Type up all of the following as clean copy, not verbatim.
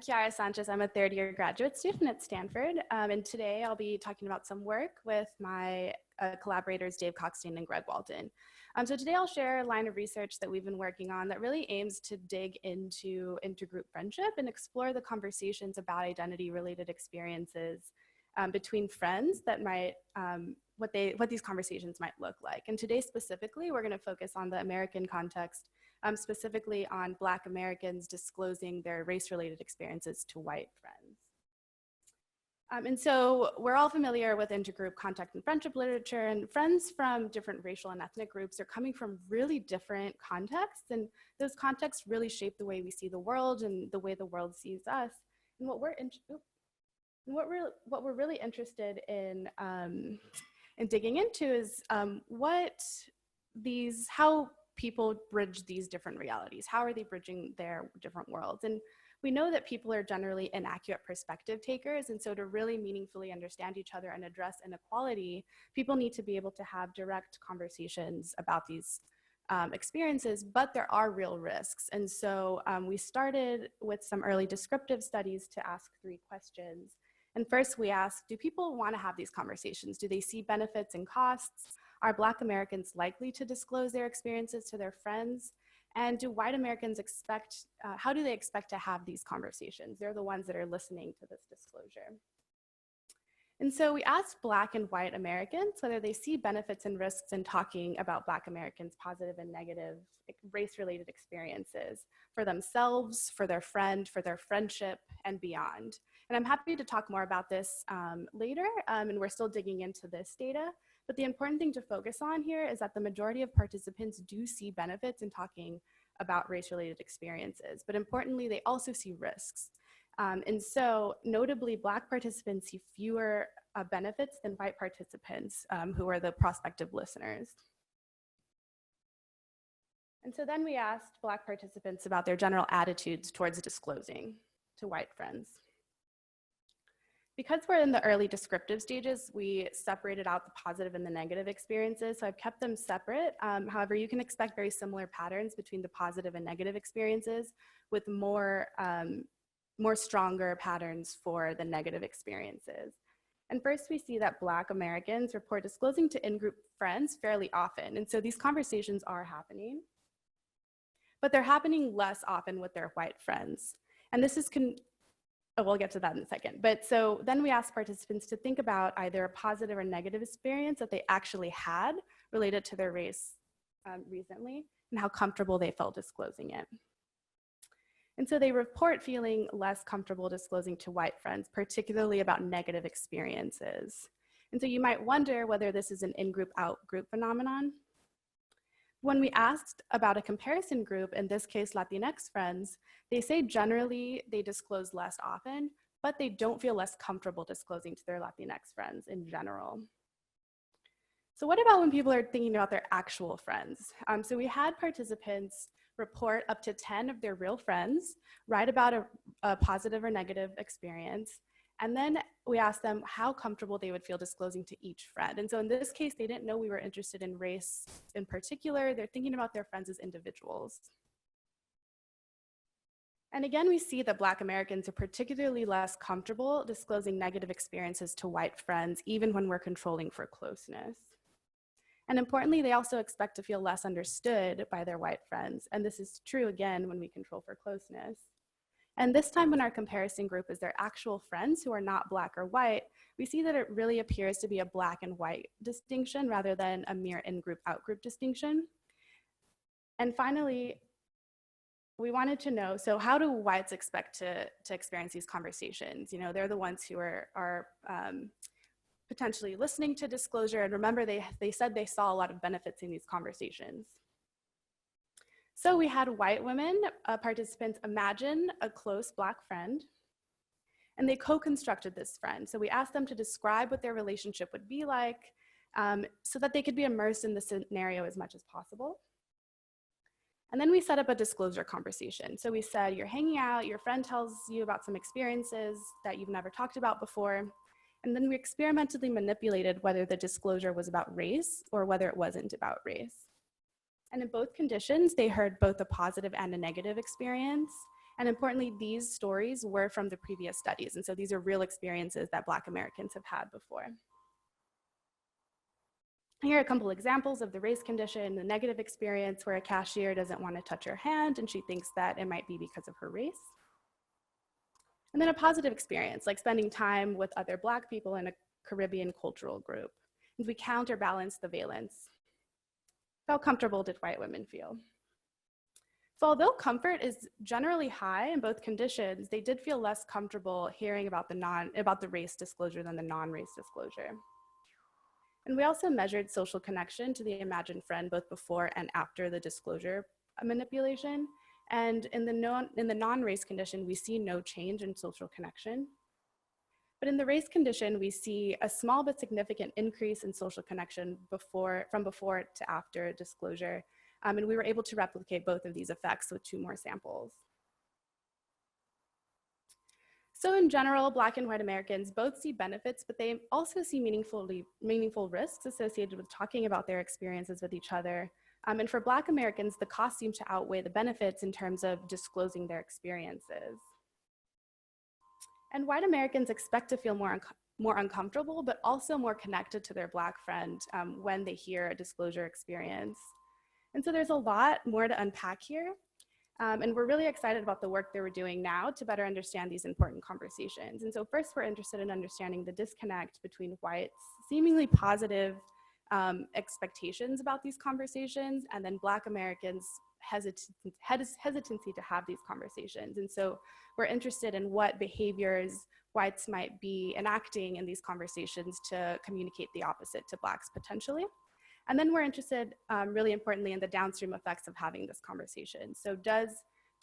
Kiara Sanchez. I'm a third-year graduate student at Stanford, and today I'll be talking about some work with my collaborators Dave Cockstein and Greg Walton. So today I'll share a line of research that we've been working on that really aims to dig into intergroup friendship and explore the conversations about identity-related experiences between friends that might, what these conversations might look like. And today specifically, we're going to focus on the American context, specifically on Black Americans disclosing their race-related experiences to white friends. And so we're all familiar with intergroup contact and friendship literature, and friends from different racial and ethnic groups are coming from really different contexts, and those contexts really shape the way we see the world and the way the world sees us. And what we're really interested in digging into is how people bridge these different realities. How are they bridging their different worlds? And we know that people are generally inaccurate perspective takers, and so to really meaningfully understand each other and address inequality, people need to be able to have direct conversations about these experiences, but there are real risks. And so we started with some early descriptive studies to ask 3 questions. And first we asked, do people want to have these conversations? Do they see benefits and costs? Are Black Americans likely to disclose their experiences to their friends? And do white Americans expect, how do they expect to have these conversations? They're the ones that are listening to this disclosure. And so we asked Black and white Americans whether they see benefits and risks in talking about Black Americans' positive and negative race-related experiences for themselves, for their friend, for their friendship, and beyond. And I'm happy to talk more about this later, and we're still digging into this data. But the important thing to focus on here is that the majority of participants do see benefits in talking about race-related experiences, but importantly, they also see risks. And so notably, Black participants see fewer benefits than white participants who are the prospective listeners. And so then we asked Black participants about their general attitudes towards disclosing to white friends. Because we're in the early descriptive stages, we separated out the positive and the negative experiences, so I've kept them separate. However, you can expect very similar patterns between the positive and negative experiences, with more stronger patterns for the negative experiences. And first we see that Black Americans report disclosing to in-group friends fairly often, and so these conversations are happening, but they're happening less often with their white friends. And this is we'll get to that in a second. But so then we asked participants to think about either a positive or negative experience that they actually had related to their race recently, and how comfortable they felt disclosing it. And so they report feeling less comfortable disclosing to white friends, particularly about negative experiences. And so you might wonder whether this is an in-group, out-group phenomenon. When we asked about a comparison group, in this case Latinx friends, they say generally they disclose less often, but they don't feel less comfortable disclosing to their Latinx friends in general. So what about when people are thinking about their actual friends? So we had participants report up to 10 of their real friends, write about a positive or negative experience, and then we asked them how comfortable they would feel disclosing to each friend. And so in this case, they didn't know we were interested in race in particular. They're thinking about their friends as individuals. And again, we see that Black Americans are particularly less comfortable disclosing negative experiences to white friends, even when we're controlling for closeness. And importantly, they also expect to feel less understood by their white friends. And this is true again when we control for closeness. And this time when our comparison group is their actual friends who are not Black or white, we see that it really appears to be a Black and white distinction rather than a mere in-group, out-group distinction. And finally, we wanted to know, so how do whites expect to experience these conversations? You know, they're the ones who are potentially listening to disclosure, and remember they said they saw a lot of benefits in these conversations. So we had white women participants imagine a close Black friend, and they co-constructed this friend. So we asked them to describe what their relationship would be like so that they could be immersed in the scenario as much as possible. And then we set up a disclosure conversation. So we said, you're hanging out, your friend tells you about some experiences that you've never talked about before. And then we experimentally manipulated whether the disclosure was about race or whether it wasn't about race. And in both conditions, they heard both a positive and a negative experience. And importantly, these stories were from the previous studies. And so these are real experiences that Black Americans have had before. Here are a couple examples of the race condition, the negative experience where a cashier doesn't want to touch her hand and she thinks that it might be because of her race. And then a positive experience, like spending time with other Black people in a Caribbean cultural group. And we counterbalance the valence. How comfortable did white women feel? So although comfort is generally high in both conditions, they did feel less comfortable hearing about the race disclosure than the non-race disclosure. And we also measured social connection to the imagined friend both before and after the disclosure manipulation. And in the non-race condition, we see no change in social connection. But in the race condition, we see a small but significant increase in social connection from before to after disclosure. And we were able to replicate both of these effects with 2 more samples. So in general, Black and white Americans both see benefits, but they also see meaningful risks associated with talking about their experiences with each other. And for Black Americans, the costs seem to outweigh the benefits in terms of disclosing their experiences. And white Americans expect to feel more uncomfortable, but also more connected to their Black friend when they hear a disclosure experience. And so there's a lot more to unpack here. And we're really excited about the work that we're doing now to better understand these important conversations. And so first, we're interested in understanding the disconnect between whites' seemingly positive expectations about these conversations, and then Black Americans' hesitancy to have these conversations. And so we're interested in what behaviors whites might be enacting in these conversations to communicate the opposite to Blacks potentially. And then we're interested, really importantly, in the downstream effects of having this conversation. So does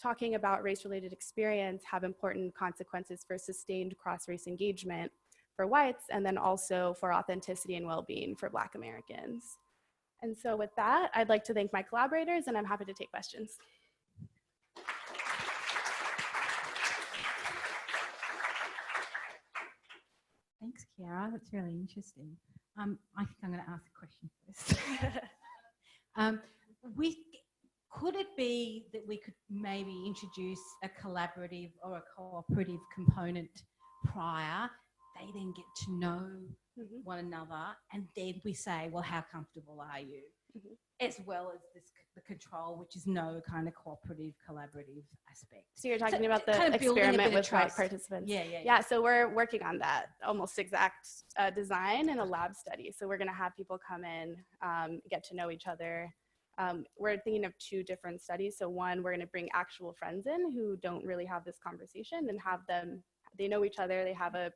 talking about race-related experience have important consequences for sustained cross-race engagement for whites, and then also for authenticity and well-being for Black Americans? And so with that, I'd like to thank my collaborators, and I'm happy to take questions. Thanks, Kiara. That's really interesting. I think I'm going to ask a question first. Could it be that we could maybe introduce a collaborative or a cooperative component prior? They then get to know one another, and then we say, well, how comfortable are you? As well as the control, which is no kind of cooperative, collaborative aspect. So you're talking about the kind of experiment with white participants. Yeah, so we're working on that almost exact design in a lab study. So we're gonna have people come in, get to know each other. We're thinking of 2 different studies. So one, we're gonna bring actual friends in who don't really have this conversation and have them, they know each other, they have a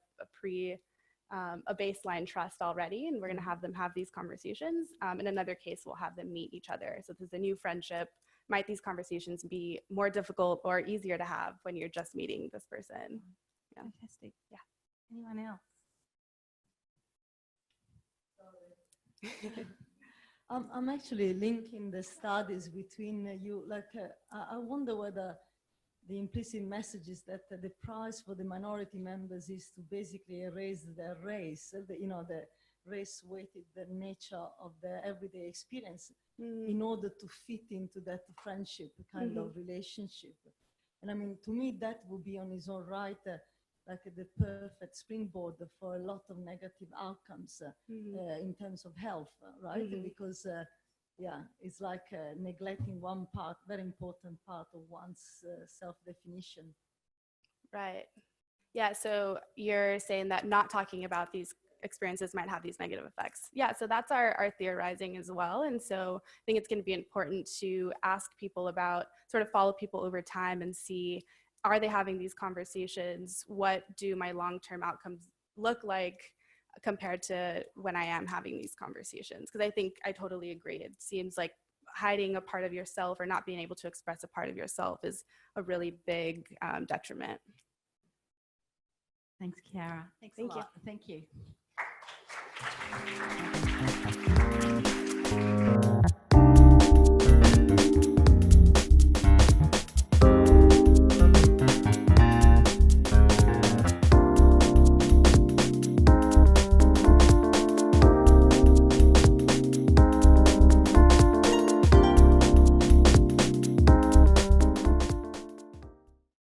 baseline trust already, and we're going to have them have these conversations. In another case, we'll have them meet each other. So if there's a new friendship, might these conversations be more difficult or easier to have when you're just meeting this person? Yeah. Fantastic. Yeah. Anyone else? I'm actually linking the studies between you. Like, I wonder whether the implicit messages that the prize for the minority members is to basically erase their race, the race-weighted nature of their everyday experience in order to fit into that friendship kind of relationship. And I mean, to me, that would be on its own right, like the perfect springboard for a lot of negative outcomes in terms of health, right? Because yeah, it's like neglecting one part, very important part of one's self-definition. Right. Yeah, so you're saying that not talking about these experiences might have these negative effects. Yeah, so that's our theorizing as well. And so I think it's going to be important to ask people about, sort of follow people over time and see, are they having these conversations? What do my long-term outcomes look like compared to when I am having these conversations? Because I think I totally agree. It seems like hiding a part of yourself or not being able to express a part of yourself is a really big detriment. Thanks, Kiara. Thank you. Thank you.